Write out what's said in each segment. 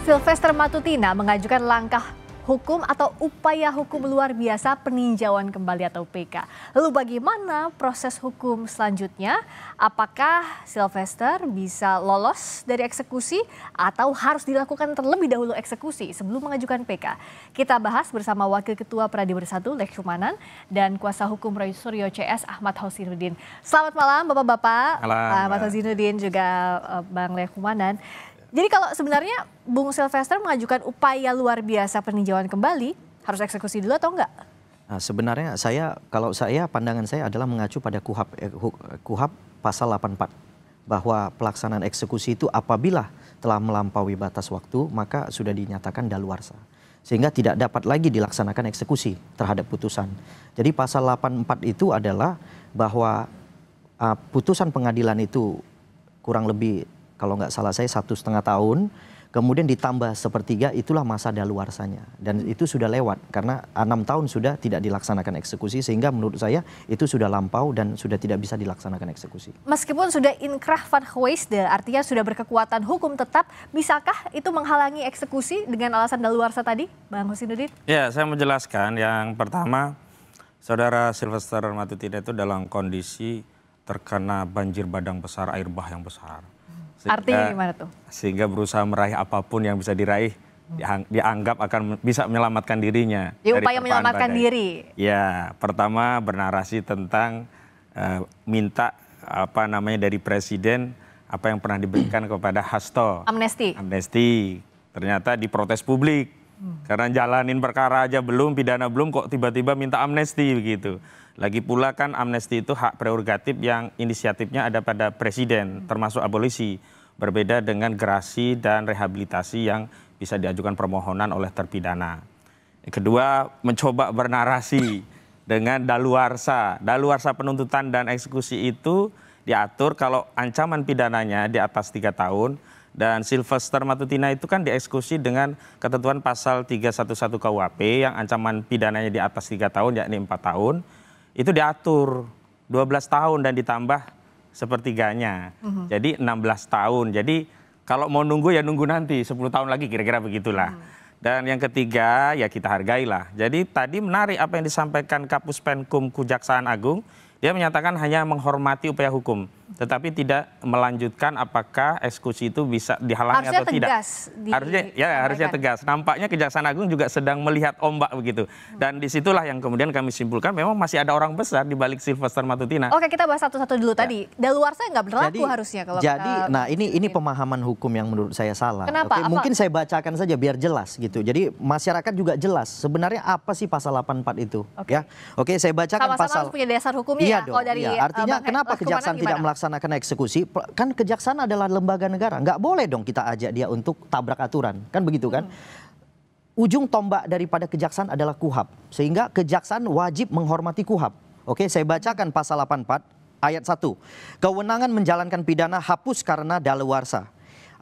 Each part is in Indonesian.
Sylvester Matutina mengajukan langkah hukum atau upaya hukum luar biasa peninjauan kembali atau PK. Lalu bagaimana proses hukum selanjutnya? Apakah Sylvester bisa lolos dari eksekusi atau harus dilakukan terlebih dahulu eksekusi sebelum mengajukan PK? Kita bahas bersama Wakil Ketua Pradi Bersatu Lekhumanan dan Kuasa Hukum Roy Suryo CS Ahmad Hosinuddin. Selamat malam Bapak-Bapak, Ahmad Hosinuddin juga Bang Lekhumanan. Jadi kalau sebenarnya Bung Sylvester mengajukan upaya luar biasa peninjauan kembali, harus eksekusi dulu atau enggak? Nah, sebenarnya kalau pandangan saya adalah mengacu pada KUHP pasal 84 bahwa pelaksanaan eksekusi itu apabila telah melampaui batas waktu maka sudah dinyatakan daluarsa sehingga tidak dapat lagi dilaksanakan eksekusi terhadap putusan. Jadi pasal 84 itu adalah bahwa putusan pengadilan itu kurang lebih kalau nggak salah saya 1,5 tahun, kemudian ditambah 1/3 itulah masa daluarsanya. Dan itu sudah lewat karena 6 tahun sudah tidak dilaksanakan eksekusi sehingga menurut saya itu sudah lampau dan sudah tidak bisa dilaksanakan eksekusi. Meskipun sudah inkrah van geweesde, artinya sudah berkekuatan hukum tetap, bisakah itu menghalangi eksekusi dengan alasan daluarsa tadi, Bang Hosinuddin? Ya, saya menjelaskan yang pertama, Saudara Sylvester Matutina itu dalam kondisi terkena banjir bandang besar, air bah yang besar. Artinya gimana tuh? Sehingga berusaha meraih apapun yang bisa diraih, dianggap akan bisa menyelamatkan dirinya. Jadi upaya menyelamatkan diri. Ya, pertama bernarasi tentang minta dari presiden apa yang pernah diberikan kepada Hasto. Amnesti. Amnesti. Ternyata diprotes publik. Karena jalanin perkara aja belum, pidana belum, kok tiba-tiba minta amnesti begitu. Lagi pula kan amnesti itu hak prerogatif yang inisiatifnya ada pada presiden, termasuk abolisi. Berbeda dengan gerasi dan rehabilitasi yang bisa diajukan permohonan oleh terpidana. Kedua, mencoba bernarasi dengan daluarsa. Daluarsa penuntutan dan eksekusi itu diatur kalau ancaman pidananya di atas 3 tahun. Dan Sylvester Matutina itu kan dieksekusi dengan ketentuan pasal 311 KUHP yang ancaman pidananya di atas 3 tahun yakni 4 tahun. Itu diatur 12 tahun dan ditambah 1/3-nya. Jadi 16 tahun. Jadi kalau mau nunggu ya nunggu nanti 10 tahun lagi kira-kira begitulah. Dan yang ketiga ya kita hargailah. Jadi tadi menarik apa yang disampaikan Kapus Penkum Kejaksaan Agung. Dia menyatakan hanya menghormati upaya hukum, tetapi tidak melanjutkan apakah eksekusi itu bisa dihalangi atau tidak. Harusnya tegas. Nampaknya Kejaksaan Agung juga sedang melihat ombak begitu. Dan disitulah yang kemudian kami simpulkan memang masih ada orang besar di balik Sylvester Matutina. Oke, kita bahas satu-satu dulu tadi. Daluarsa nggak berlaku harusnya kalau ini pemahaman hukum yang menurut saya salah. Kenapa? Oke, mungkin saya bacakan saja biar jelas gitu. Jadi masyarakat juga jelas sebenarnya apa sih pasal 84 itu. Oke, saya bacakan pasal. Sama-sama punya dasar hukumnya. Iya dong, artinya kenapa kejaksaan tidak melaksanakan eksekusi? Kan kejaksaan adalah lembaga negara, nggak boleh dong kita ajak dia untuk tabrak aturan, kan begitu kan? Ujung tombak daripada kejaksaan adalah KUHP, sehingga kejaksaan wajib menghormati KUHP. Oke, saya bacakan pasal 84 ayat 1. Kewenangan menjalankan pidana hapus karena daluarsa.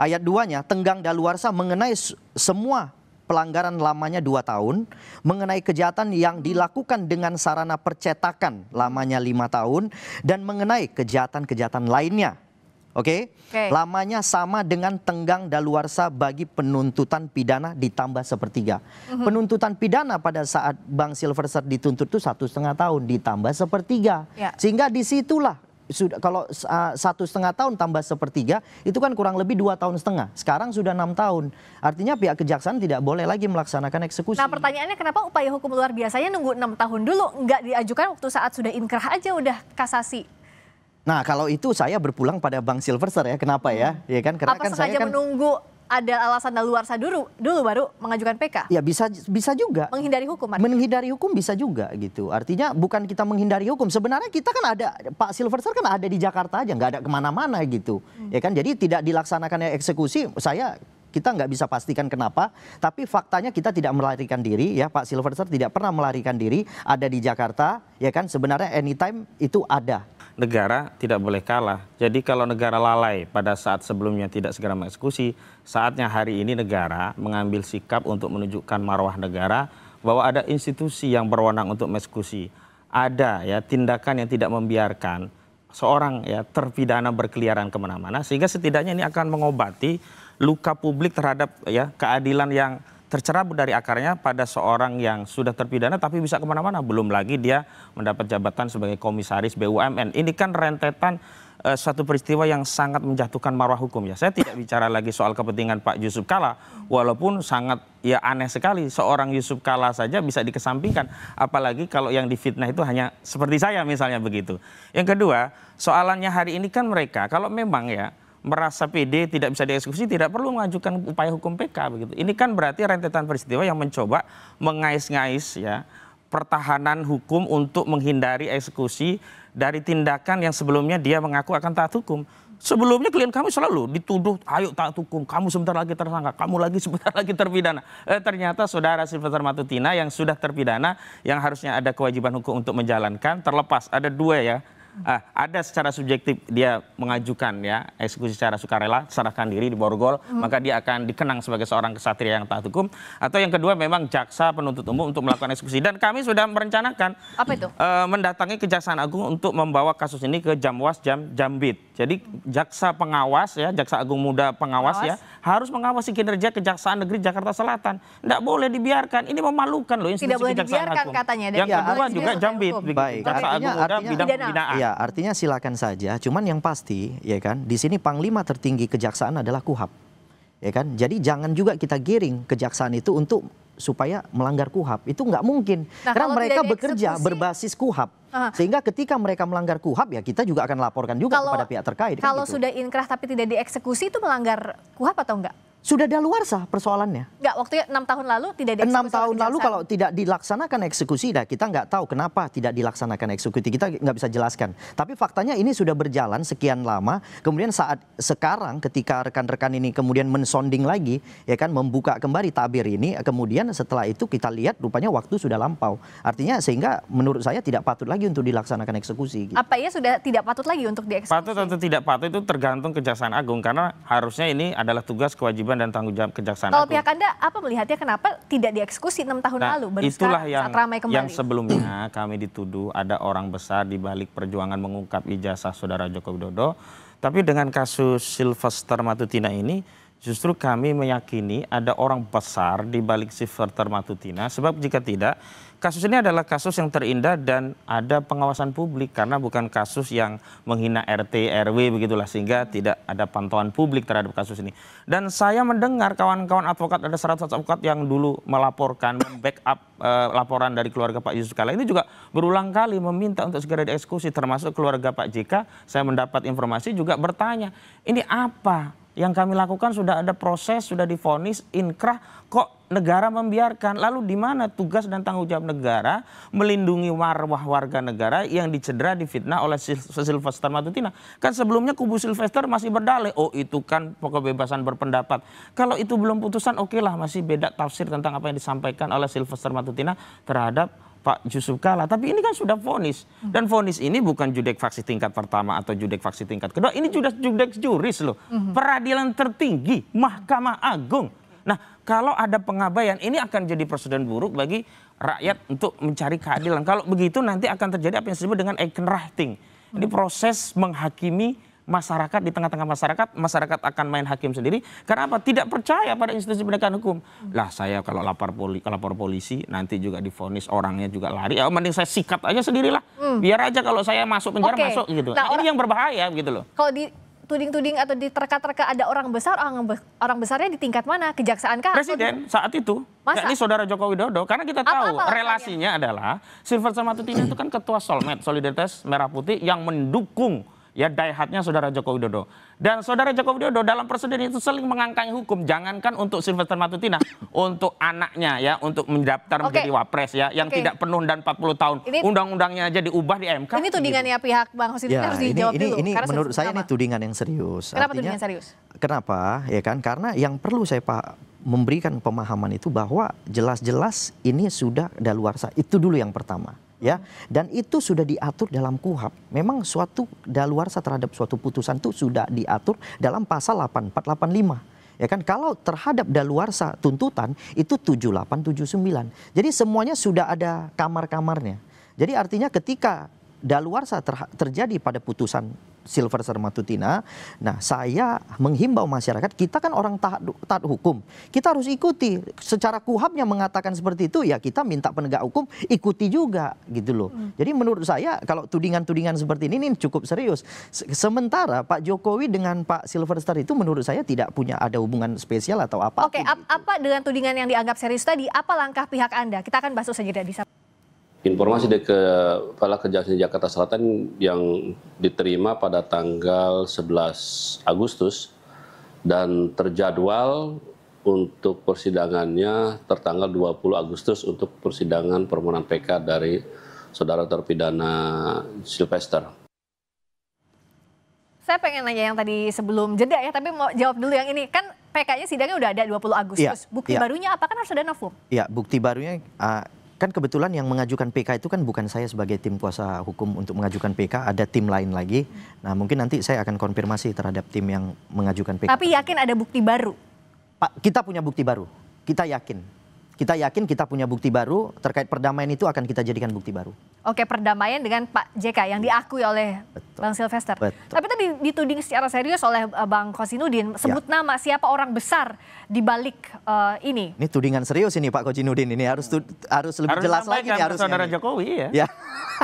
Ayat 2-nya, tenggang daluarsa mengenai semua pelanggaran lamanya 2 tahun, mengenai kejahatan yang dilakukan dengan sarana percetakan lamanya 5 tahun, dan mengenai kejahatan-kejahatan lainnya. Oke? Lamanya sama dengan tenggang daluarsa bagi penuntutan pidana ditambah 1/3. Penuntutan pidana pada saat Bang Sylvester dituntut itu 1,5 tahun ditambah 1/3. Sehingga disitulah sudah kalau 1,5 tahun tambah 1/3 itu kan kurang lebih 2,5 tahun. Sekarang sudah 6 tahun. Artinya pihak kejaksaan tidak boleh lagi melaksanakan eksekusi. Nah, pertanyaannya kenapa upaya hukum luar biasanya nunggu 6 tahun dulu, nggak diajukan waktu saat sudah inkrah aja udah kasasi? Nah, kalau itu saya berpulang pada Bang Sylvester ya. Kenapa ya? Ya kan karena apa kan sengaja saya kan menunggu ada alasan daluarsa dulu baru mengajukan PK? Ya bisa juga. Menghindari hukum? Menghindari hukum bisa juga gitu. Artinya bukan kita menghindari hukum. Sebenarnya kita kan ada, Pak Sylvester kan ada di Jakarta aja, nggak ada kemana-mana gitu. Ya kan, jadi tidak dilaksanakan eksekusi, kita nggak bisa pastikan kenapa, tapi faktanya kita tidak melarikan diri ya. Pak Sylvester tidak pernah melarikan diri, ada di Jakarta ya kan, sebenarnya anytime itu ada. Negara tidak boleh kalah. Jadi kalau negara lalai pada saat sebelumnya tidak segera mengeksekusi, saatnya hari ini negara mengambil sikap untuk menunjukkan marwah negara bahwa ada institusi yang berwenang untuk mengeksekusi. Ada ya tindakan yang tidak membiarkan seorang ya terpidana berkeliaran kemana-mana, sehingga setidaknya ini akan mengobati luka publik terhadap ya keadilan yang tercerabut dari akarnya pada seorang yang sudah terpidana tapi bisa kemana-mana. Belum lagi dia mendapat jabatan sebagai komisaris BUMN. Ini kan rentetan suatu peristiwa yang sangat menjatuhkan marwah hukum ya. Saya tidak bicara lagi soal kepentingan Pak Yusuf Kalla, walaupun sangat ya aneh sekali seorang Yusuf Kalla saja bisa dikesampingkan. Apalagi kalau yang difitnah itu hanya seperti saya misalnya begitu. Yang kedua, soalannya hari ini kan mereka kalau memang ya merasa PD tidak bisa dieksekusi, tidak perlu mengajukan upaya hukum PK begitu. Ini kan berarti rentetan peristiwa yang mencoba mengais-ngais ya pertahanan hukum untuk menghindari eksekusi dari tindakan yang sebelumnya dia mengaku akan taat hukum. Sebelumnya klien kami selalu dituduh, ayo taat hukum, kamu sebentar lagi tersangka, kamu lagi sebentar lagi terpidana. Ternyata saudara Silvester Matutina yang sudah terpidana, yang harusnya ada kewajiban hukum untuk menjalankan, terlepas. Ada dua ya. Ada secara subjektif dia mengajukan ya eksekusi secara sukarela, serahkan diri di Borgol, maka dia akan dikenang sebagai seorang kesatria yang taat hukum. Atau yang kedua memang jaksa penuntut umum untuk melakukan eksekusi. Dan kami sudah merencanakan apa itu? Mendatangi Kejaksaan Agung untuk membawa kasus ini ke Jamwas Jambit. Jadi jaksa pengawas ya, Jaksa Agung Muda pengawas ya, harus mengawasi kinerja Kejaksaan Negeri Jakarta Selatan. Tidak boleh dibiarkan. Ini memalukan loh institusi Kejaksaan Agung. Katanya. Yang kedua juga Jambit. Baik, Jaksa Agung Muda bidang pembinaan. Ya, artinya silakan saja. Cuman yang pasti, ya kan, di sini Panglima tertinggi kejaksaan adalah KUHAP, ya kan. Jadi jangan juga kita giring kejaksaan itu untuk supaya melanggar KUHAP. Itu nggak mungkin. Karena mereka bekerja berbasis KUHAP. Sehingga ketika mereka melanggar KUHAP, ya kita juga akan laporkan juga kepada pihak terkait. Kalau kan sudah inkrah tapi tidak dieksekusi, itu melanggar KUHAP atau enggak? Sudah daluarsa persoalannya. Enggak, waktu 6 tahun lalu tidak dieksekusi. 6 tahun lalu kalau tidak dilaksanakan eksekusi, dah kita nggak tahu kenapa tidak dilaksanakan eksekusi, kita nggak bisa jelaskan. Tapi faktanya ini sudah berjalan sekian lama, kemudian saat sekarang ketika rekan-rekan ini kemudian mensonding lagi, ya kan, membuka kembali tabir ini, kemudian setelah itu kita lihat rupanya waktu sudah lampau. Artinya sehingga menurut saya tidak patut lagi untuk dilaksanakan eksekusi. Gitu. Apa ya sudah tidak patut lagi untuk dieksekusi? Patut atau tidak patut itu tergantung Kejaksaan Agung, karena harusnya ini adalah tugas kewajiban dan tanggung jawab Kejaksaan Agung. Kalau pihak Anda apa melihatnya kenapa tidak dieksekusi 6 tahun lalu? Baru itulah saat ramai kembali. yang sebelumnya kami dituduh ada orang besar di balik perjuangan mengungkap ijazah saudara Joko Widodo. Tapi dengan kasus Silvester Matutina ini justru kami meyakini ada orang besar di balik Silvester Matutina. Sebab jika tidak, kasus ini adalah kasus yang terindah dan ada pengawasan publik, karena bukan kasus yang menghina RT, RW begitulah, sehingga tidak ada pantauan publik terhadap kasus ini. Dan saya mendengar kawan-kawan advokat, ada 100 advokat yang dulu melaporkan, membackup laporan dari keluarga Pak Yusuf Kalla ini juga berulang kali meminta untuk segera dieksekusi, termasuk keluarga Pak JK. Saya mendapat informasi juga bertanya, ini apa? Yang kami lakukan sudah ada proses, sudah divonis, inkrah, kok negara membiarkan? Lalu di mana tugas dan tanggung jawab negara melindungi marwah warga negara yang dicedera, difitnah oleh Silvester Matutina? Kan sebelumnya kubu Silvester masih berdalih, oh itu kan kebebasan berpendapat. Kalau itu belum putusan, oke lah, masih beda tafsir tentang apa yang disampaikan oleh Silvester Matutina terhadap Pak Yusuf Kalla. Tapi ini kan sudah vonis. Dan vonis ini bukan judek faksi tingkat pertama atau judek faksi tingkat kedua. Ini judek juris loh. Peradilan tertinggi, Mahkamah Agung. Nah, kalau ada pengabaian, ini akan jadi presiden buruk bagi rakyat untuk mencari keadilan. Kalau begitu nanti akan terjadi apa yang disebut dengan Eikenrechting. Ini proses menghakimi masyarakat, di tengah-tengah masyarakat akan main hakim sendiri. Karena apa? Tidak percaya pada institusi penegakan hukum. Lah saya kalau lapor polisi nanti juga divonis, orangnya juga lari. Ya mending saya sikat aja sendirilah. Biar aja kalau saya masuk penjara masuk gitu. Nah, ini yang berbahaya gitu loh. Kalau dituding-tuding atau diterka-terka ada orang besar, orang besarnya di tingkat mana? Kejaksaan kah? Presiden saat itu. Ya, ini saudara Joko Widodo. Karena kita tahu relasinya adalah Silvester Matutina itu kan ketua Solmed, Solidaritas Merah Putih, yang mendukung ya daihatnya saudara Joko Widodo. Dan saudara Joko Widodo dalam presiden itu sering mengangkangi hukum. Jangankan untuk Silvester Matutina, untuk anaknya ya, untuk mendaftar menjadi wapres ya, yang tidak penuh dan 40 tahun. Undang-undangnya aja diubah di MK. Ini tudingannya pihak Bang Hosidin harus dijawab dulu. Ini menurut saya ini tudingan yang serius. Kenapa tudingan serius? Kenapa? Ya kan, karena yang perlu saya memberikan pemahaman itu bahwa jelas-jelas ini sudah daluarsa. Itu dulu yang pertama. Ya, dan itu sudah diatur dalam KUHAP. Memang suatu daluarsa terhadap suatu putusan itu sudah diatur dalam pasal 8485. Ya kan, kalau terhadap daluarsa tuntutan itu 7879. Jadi semuanya sudah ada kamar-kamarnya. Jadi artinya ketika daluarsa terjadi pada putusan Sylvester Matutina. Nah, saya menghimbau masyarakat, kita kan orang taat hukum. Kita harus ikuti. Secara KUHAP-nya mengatakan seperti itu, ya kita minta penegak hukum ikuti juga gitu loh. Jadi menurut saya kalau tudingan-tudingan seperti ini cukup serius. Sementara Pak Jokowi dengan Pak Sylvester itu menurut saya tidak punya ada hubungan spesial atau apa. Oke, apa dengan tudingan yang dianggap serius tadi? Apa langkah pihak Anda? Kita akan bahas saja di Informasi dari Kepala Kejaksaan Jakarta Selatan yang diterima pada tanggal 11 Agustus dan terjadwal untuk persidangannya tertanggal 20 Agustus untuk persidangan permohonan PK dari saudara terpidana Sylvester. Saya pengen nanya yang tadi sebelum jeda ya, tapi mau jawab dulu yang ini. Kan PK-nya sidangnya udah ada 20 Agustus. Bukti barunya apa? Kan harus ada novum. Ya, bukti barunya kan kebetulan yang mengajukan PK itu kan bukan saya sebagai tim kuasa hukum untuk mengajukan PK, ada tim lain lagi. Nah, mungkin nanti saya akan konfirmasi terhadap tim yang mengajukan PK. Tapi yakin ada bukti baru? Pak, kita punya bukti baru. Kita yakin. Kita yakin kita punya bukti baru terkait perdamaian itu akan kita jadikan bukti baru. Oke, perdamaian dengan Pak JK yang diakui oleh Bang Sylvester. Tapi tadi dituding secara serius oleh Bang Kozinudin, sebut nama siapa orang besar di balik ini. Ini tudingan serius ini Pak Kozinudin, ini harus lebih jelas lagi nih harusnya. Saudara Jokowi ya.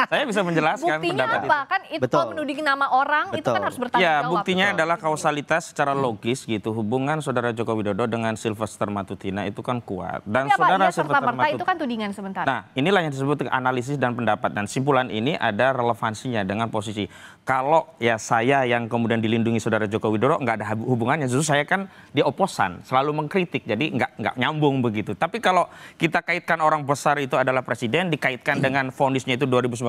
Saya bisa menjelaskan buktinya pendapat apa? Kan itu menuding nama orang itu kan harus bertanggung jawab. Ya, buktinya adalah kausalitas secara logis gitu. Hubungan saudara Joko Widodo dengan Sylvester Matutina itu kan kuat. Dan saudara Sylvester Matutina itu kan tudingan sementara. Nah, inilah yang disebut analisis dan pendapat, dan simpulan ini ada relevansinya dengan posisi. Kalau ya saya yang kemudian dilindungi saudara Joko Widodo nggak ada hubungannya, justru saya kan di oposan, selalu mengkritik, jadi nggak nyambung begitu. Tapi kalau kita kaitkan orang besar itu adalah presiden, dikaitkan dengan vonisnya itu 2019,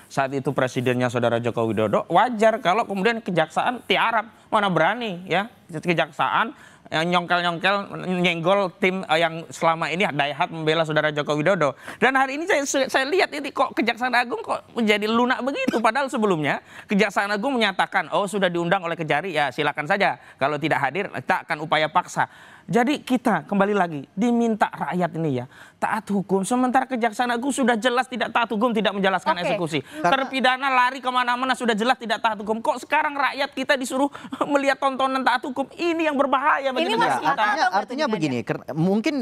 saat itu presidennya saudara Joko Widodo, wajar kalau kemudian kejaksaan tiarap, mana berani ya kejaksaan nyongkel-nyongkel nyenggol tim yang selama ini daihat membela saudara Joko Widodo. Dan hari ini saya lihat ini kok Kejaksaan Agung kok menjadi lunak begitu. Padahal sebelumnya Kejaksaan Agung menyatakan, oh sudah diundang oleh Kejari, ya silakan saja. Kalau tidak hadir, kita akan upaya paksa. Jadi kita kembali lagi diminta rakyat ini ya taat hukum. Sementara Kejaksaan Agung sudah jelas tidak taat hukum, tidak menjelaskan eksekusi. Terpidana lari kemana-mana sudah jelas tidak taat hukum. Kok sekarang rakyat kita disuruh melihat tontonan taat hukum? Ini yang berbahaya bagi negara kita. Artinya begini,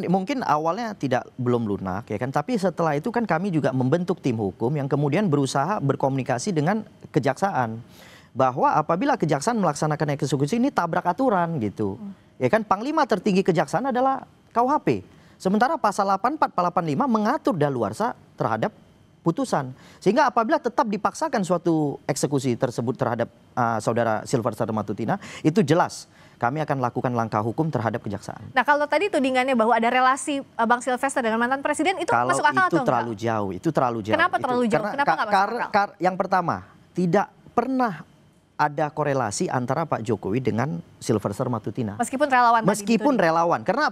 mungkin awalnya belum lunak ya kan, tapi setelah itu kan kami juga membentuk tim hukum yang kemudian berusaha berkomunikasi dengan kejaksaan bahwa apabila kejaksaan melaksanakan eksekusi ini tabrak aturan gitu. Ya kan, Panglima tertinggi kejaksaan adalah KUHP. Sementara pasal 84, 85 mengatur daluarsa terhadap putusan. Sehingga apabila tetap dipaksakan suatu eksekusi tersebut terhadap saudara Sylvester Matutina, itu jelas kami akan lakukan langkah hukum terhadap kejaksaan. Nah, kalau tadi tudingannya bahwa ada relasi Bang Sylvester dengan mantan presiden, itu masuk akal atau enggak? Itu terlalu jauh. Kenapa terlalu jauh? Kenapa nggak masuk akal? Yang pertama, tidak pernah ada korelasi antara Pak Jokowi dengan Sylvester Matutina. Meskipun relawan. Meskipun relawan. Karena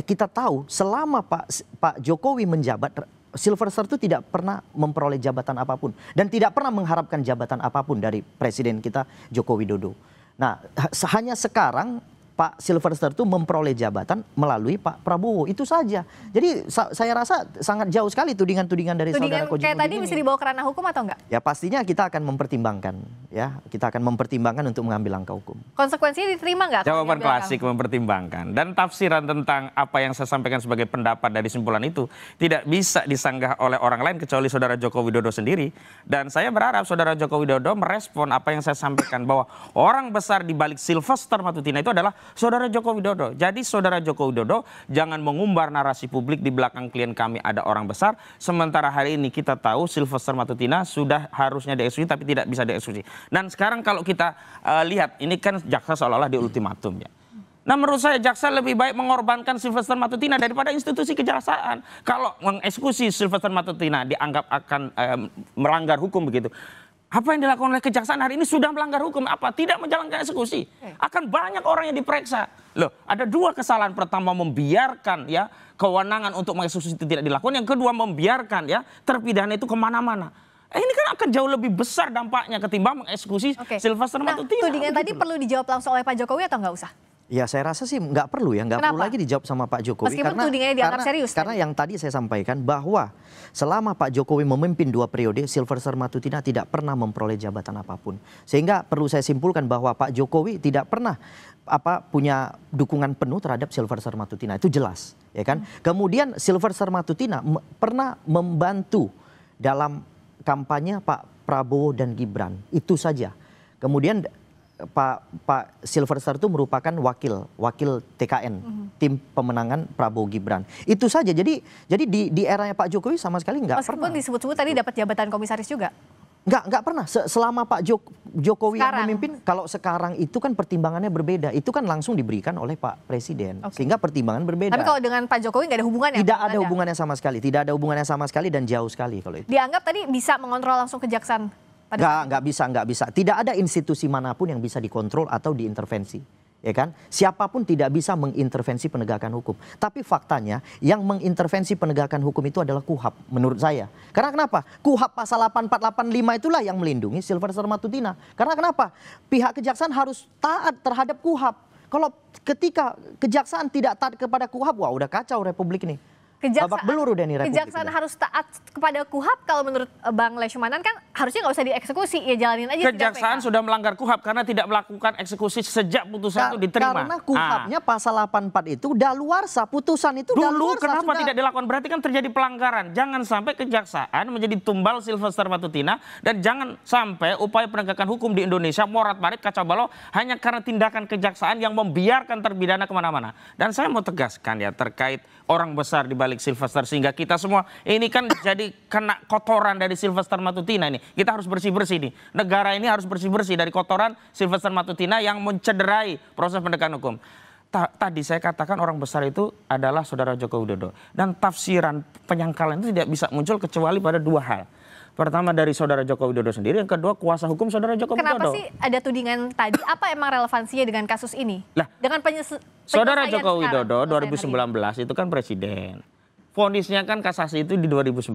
kita tahu selama Pak Jokowi menjabat, Sylvester itu tidak pernah memperoleh jabatan apapun. Dan tidak pernah mengharapkan jabatan apapun dari presiden kita Joko Widodo. Nah, hanya sekarang Pak Sylvester itu memperoleh jabatan melalui Pak Prabowo, itu saja. Jadi saya rasa sangat jauh sekali tudingan-tudingan dari saudara Kozinudin kayak tadi bisa dibawa ke ranah hukum atau enggak? Ya pastinya kita akan mempertimbangkan, ya kita akan mempertimbangkan untuk mengambil langkah hukum. Konsekuensinya diterima nggak? Jawaban klasik mempertimbangkan, dan tafsiran tentang apa yang saya sampaikan sebagai pendapat dari simpulan itu tidak bisa disanggah oleh orang lain kecuali saudara Joko Widodo sendiri. Dan saya berharap saudara Joko Widodo merespon apa yang saya sampaikan bahwa orang besar di balik Sylvester Matutina itu adalah saudara Joko Widodo. Jadi saudara Joko Widodo jangan mengumbar narasi publik di belakang klien kami ada orang besar. Sementara hari ini kita tahu Sylvester Matutina sudah harusnya dieksekusi tapi tidak bisa dieksekusi. Dan sekarang kalau kita lihat ini kan jaksa seolah-olah di ultimatum ya. Nah menurut saya jaksa lebih baik mengorbankan Sylvester Matutina daripada institusi kejaksaan. Kalau mengeksekusi Sylvester Matutina dianggap akan melanggar hukum begitu. Apa yang dilakukan oleh kejaksaan hari ini sudah melanggar hukum. Apa? Tidak menjalankan eksekusi. Akan banyak orang yang diperiksa. Loh, ada dua kesalahan. Pertama, membiarkan ya kewenangan untuk mengeksekusi itu tidak dilakukan. Yang kedua, membiarkan ya terpidana itu kemana-mana. Ini kan akan jauh lebih besar dampaknya ketimbang mengeksekusi Sylvester Matutina. Tudingan tadi perlu dijawab langsung oleh Pak Jokowi atau nggak usah? Ya saya rasa sih nggak perlu ya, nggak perlu lagi dijawab sama Pak Jokowi. Meskipun tudingannya dianggap serius. Karena yang tadi saya sampaikan bahwa selama Pak Jokowi memimpin 2 periode, Silverster Matutina tidak pernah memperoleh jabatan apapun. Sehingga perlu saya simpulkan bahwa Pak Jokowi tidak pernah punya dukungan penuh terhadap Silverster Matutina, itu jelas, ya kan? Kemudian Silverster Matutina pernah membantu dalam kampanye Pak Prabowo dan Gibran, itu saja. Kemudian Pak Silverster itu merupakan wakil TKN, tim pemenangan Prabowo Gibran. Itu saja. Jadi di eranya Pak Jokowi sama sekali nggak pernah. Meskipun disebut-sebut tadi dapat jabatan komisaris juga. Nggak pernah. Selama Pak Jokowi yang memimpin, kalau sekarang itu kan pertimbangannya berbeda. Itu kan langsung diberikan oleh Pak Presiden. Sehingga pertimbangan berbeda. Tapi kalau dengan Pak Jokowi nggak ada hubungannya? Tidak ada hubungannya sama sekali. Tidak ada hubungannya sama sekali dan jauh sekali kalau itu. Dianggap tadi bisa mengontrol langsung kejaksaan? Nggak bisa. Tidak ada institusi manapun yang bisa dikontrol atau diintervensi. Ya kan? Siapapun tidak bisa mengintervensi penegakan hukum. Tapi faktanya yang mengintervensi penegakan hukum itu adalah KUHAP menurut saya. Karena kenapa? KUHAP pasal 8485 itulah yang melindungi Silverster Matutina. Karena kenapa? Pihak kejaksaan harus taat terhadap KUHAP. Kalau ketika kejaksaan tidak taat kepada KUHAP, wah udah kacau Republik ini. Kejaksaan harus taat kepada KUHAP kalau menurut Bang Lesmanan kan harusnya nggak usah dieksekusi, ya jalanin aja. Kejaksaan sudah melanggar KUHAP karena tidak melakukan eksekusi sejak putusan itu diterima. Karena KUHAP-nya pasal 84 itu daluarsa, putusan itu daluarsa. Dulu kenapa tidak dilakukan? Berarti kan terjadi pelanggaran. Jangan sampai kejaksaan menjadi tumbal Silverster Matutina dan jangan sampai upaya penegakan hukum di Indonesia morat-marit kacau balau hanya karena tindakan kejaksaan yang membiarkan terpidana kemana-mana. Dan saya mau tegaskan ya terkait orang besar di balik Silverster sehingga kita semua ini kan jadi kena kotoran dari Silverster Matutina ini. Kita harus bersih-bersih nih. Negara ini harus bersih-bersih dari kotoran Silverster Matutina yang mencederai proses penegakan hukum. Tadi saya katakan orang besar itu adalah Saudara Joko Widodo. Dan tafsiran penyangkalan itu tidak bisa muncul kecuali pada 2 hal. Pertama dari Saudara Joko Widodo sendiri, yang kedua kuasa hukum Saudara Joko Widodo. Kenapa sih ada tudingan tadi? Apa emang relevansinya dengan kasus ini? Lah, dengan Saudara Joko Widodo 2019 itu kan presiden. Vonisnya kan kasasi itu di 2019.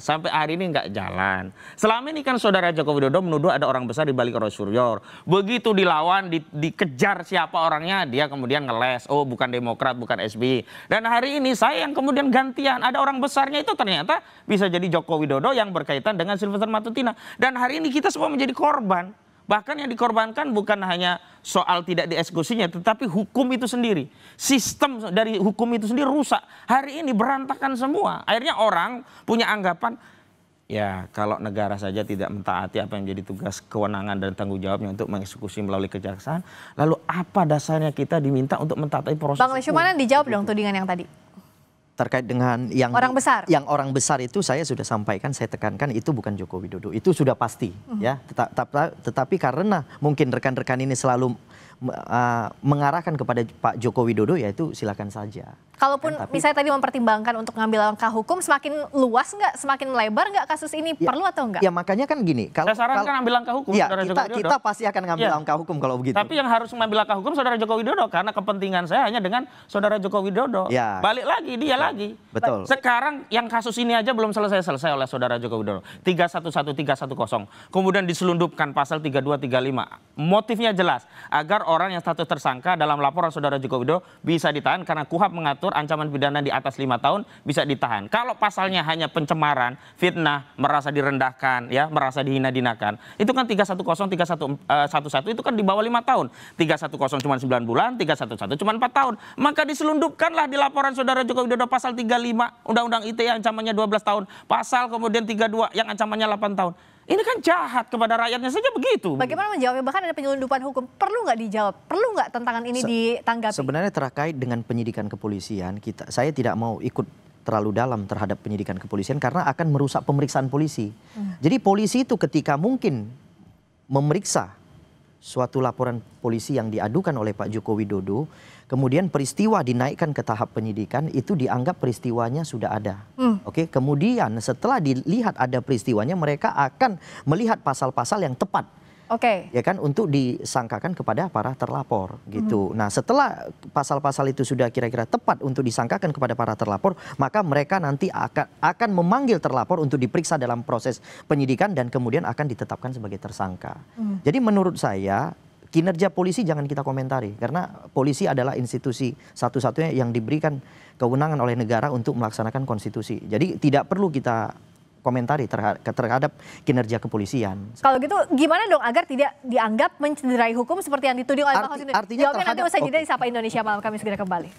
Sampai hari ini nggak jalan. Selama ini kan Saudara Joko Widodo menuduh ada orang besar di balik Roy Suryo. Begitu dilawan, dikejar siapa orangnya, dia kemudian ngeles. Oh bukan Demokrat, bukan SBY. Dan hari ini saya yang kemudian gantian. Ada orang besarnya itu ternyata bisa jadi Joko Widodo yang berkaitan dengan Silverster Matutina. Dan hari ini kita semua menjadi korban. Bahkan yang dikorbankan bukan hanya soal tidak dieksekusinya, tetapi hukum itu sendiri. Sistem dari hukum itu sendiri rusak. Hari ini berantakan semua. Akhirnya orang punya anggapan, ya kalau negara saja tidak mentaati apa yang menjadi tugas, kewenangan dan tanggung jawabnya untuk mengeksekusi melalui kejaksaan, lalu apa dasarnya kita diminta untuk mentaati proses Bang Lesmanan dijawab dong tudingan yang tadi. Terkait dengan yang orang besar. Yang orang besar itu saya sudah sampaikan, saya tekankan itu bukan Joko Widodo. Itu sudah pasti ya. Tetapi karena mungkin rekan-rekan ini selalu mengarahkan kepada Pak Joko Widodo, ya itu silakan saja. Kalaupun misalnya tadi mempertimbangkan untuk ngambil langkah hukum, semakin luas nggak, semakin lebar nggak kasus ini, perlu atau enggak? Ya makanya kan gini. Saya sarankan ambil langkah hukum, ya, Saudara Joko Widodo. Kita pasti akan ngambil langkah hukum kalau begitu. Tapi yang harus mengambil langkah hukum Saudara Joko Widodo, karena kepentingan saya hanya dengan Saudara Joko Widodo. Ya. Balik lagi, dia lagi. Betul. Sekarang yang kasus ini aja belum selesai oleh Saudara Joko Widodo. 311310. Kemudian diselundupkan pasal 3235. Motifnya jelas, agar orang yang status tersangka dalam laporan Saudara Joko Widodo bisa ditahan karena KUHAP mengatur ancaman pidana di atas 5 tahun bisa ditahan. Kalau pasalnya hanya pencemaran, fitnah, merasa direndahkan, ya, merasa dihina-dinakan, itu kan 310 itu kan di bawah 5 tahun. 310 cuma 9 bulan, 311 cuma 4 tahun. Maka diselundupkanlah di laporan Saudara Joko Widodo pasal 35 Undang-Undang ITE yang ancamannya 12 tahun, pasal kemudian 32 yang ancamannya 8 tahun. Ini kan jahat kepada rakyatnya saja begitu. Bagaimana menjawabnya? Bahkan ada penyelundupan hukum. Perlu nggak dijawab? Perlu nggak tantangan ini ditanggapi? Sebenarnya terkait dengan penyidikan kepolisian, saya tidak mau ikut terlalu dalam terhadap penyidikan kepolisian karena akan merusak pemeriksaan polisi. Jadi polisi itu ketika mungkin memeriksa suatu laporan polisi yang diadukan oleh Pak Joko Widodo, kemudian peristiwa dinaikkan ke tahap penyidikan, itu dianggap peristiwanya sudah ada. Oke, kemudian setelah dilihat ada peristiwanya, mereka akan melihat pasal-pasal yang tepat. Oke. Ya kan, untuk disangkakan kepada para terlapor gitu. Nah, setelah pasal-pasal itu sudah kira-kira tepat untuk disangkakan kepada para terlapor, maka mereka nanti akan memanggil terlapor untuk diperiksa dalam proses penyidikan dan kemudian akan ditetapkan sebagai tersangka. Jadi menurut saya kinerja polisi jangan kita komentari karena polisi adalah institusi satu-satunya yang diberikan kewenangan oleh negara untuk melaksanakan konstitusi. Jadi tidak perlu kita komentari terhadap kinerja kepolisian. Kalau gitu gimana dong agar tidak dianggap mencederai hukum seperti yang dituding oleh Pak Hosinudin? Jawabnya nanti usai jeda di Sapa Indonesia Malam, kami segera kembali.